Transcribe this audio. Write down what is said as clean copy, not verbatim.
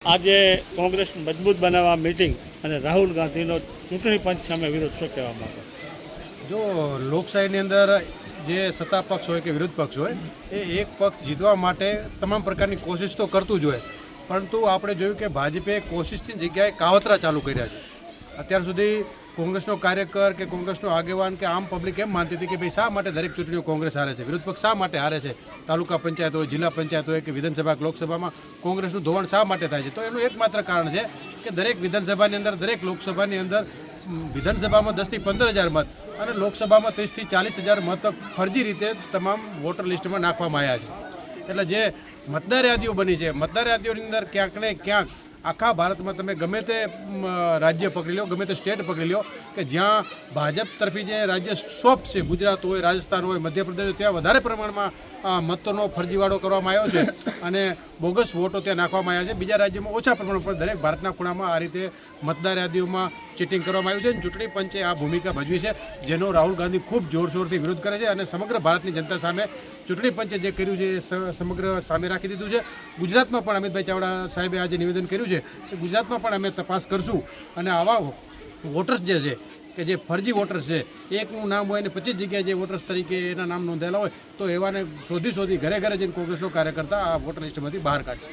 આજે કોંગ્રેસ મજબૂત બનાવવા મીટિંગ અને રાહુલ ગાંધીનો ચૂંટણી પંચ સામે વિરોધ શું કહેવા માંગો? જો લોકશાહીની અંદર જે સત્તા પક્ષ હોય કે વિરોધ પક્ષ હોય એ એક પક્ષ જીતવા માટે તમામ પ્રકારની કોશિશ તો કરતું જ હોય, પરંતુ આપણે જોયું કે ભાજપે કોશિશની જગ્યાએ કાવતરા ચાલુ કર્યા છે. અત્યાર સુધી કોંગ્રેસનો કાર્યકર કે કોંગ્રેસનો આગેવાન કે આમ પબ્લિક એમ માનતી હતી કે ભાઈ શા માટે દરેક ચૂંટણીઓ કોંગ્રેસ હારે છે, વિરોધ પક્ષ શા માટે હારે છે, તાલુકા પંચાયત હોય, જિલ્લા પંચાયત હોય કે વિધાનસભા લોકસભામાં કોંગ્રેસનું ધોવાણ શા માટે થાય છે. તો એનું એકમાત્ર કારણ છે કે દરેક વિધાનસભાની અંદર, દરેક લોકસભાની અંદર વિધાનસભામાં 10 થી 15,000 મત અને લોકસભામાં 30 થી 40,000 મત ફરજી રીતે તમામ વોટર લિસ્ટમાં નાખવામાં આવ્યા છે. એટલે જે મતદાર યાદીઓ બની છે, મતદાર યાદીઓની અંદર ક્યાંક ને ક્યાંક આખા ભારતમાં તમે ગમે તે રાજ્ય પકડી લો, ગમે તે સ્ટેટ પકડી લો કે જ્યાં ભાજપ તરફી જે રાજ્ય સોંપ છે, ગુજરાત હોય, રાજસ્થાન હોય, મધ્યપ્રદેશ હોય, ત્યાં વધારે પ્રમાણમાં મતોનો ફરજીવાળો કરવામાં આવ્યો છે અને બોગસ વોટો ત્યાં નાખવામાં આવ્યા છે. બીજા રાજ્યોમાં ઓછા પ્રમાણમાં, પણ દરેક ભારતના ખૂણામાં આ રીતે મતદાર યાદીઓમાં ચીટિંગ કરવામાં આવ્યું છે અને ચૂંટણી પંચે આ ભૂમિકા ભજવી છે, જેનો રાહુલ ગાંધી ખૂબ જોરશોરથી વિરોધ કરે છે અને સમગ્ર ભારતની જનતા સામે ચૂંટણી પંચે જે કર્યું છે એ સમગ્ર સામે રાખી દીધું છે. ગુજરાતમાં પણ અમિતભાઈ ચાવડા સાહેબે આજે નિવેદન કર્યું છે કે ગુજરાતમાં પણ અમે તપાસ કરશું અને આવા વોટર્સ જે છે કે જે ફરજી વોટર્સ છે, એકનું નામ હોય ને 25 જગ્યાએ જે વોટર્સ તરીકે એના નામ નોંધાયેલા હોય, તો એવાને શોધી ઘરે ઘરે જઈને કોંગ્રેસનો કાર્યકર્તા આ વોટર લિસ્ટમાંથી બહાર કાઢશે.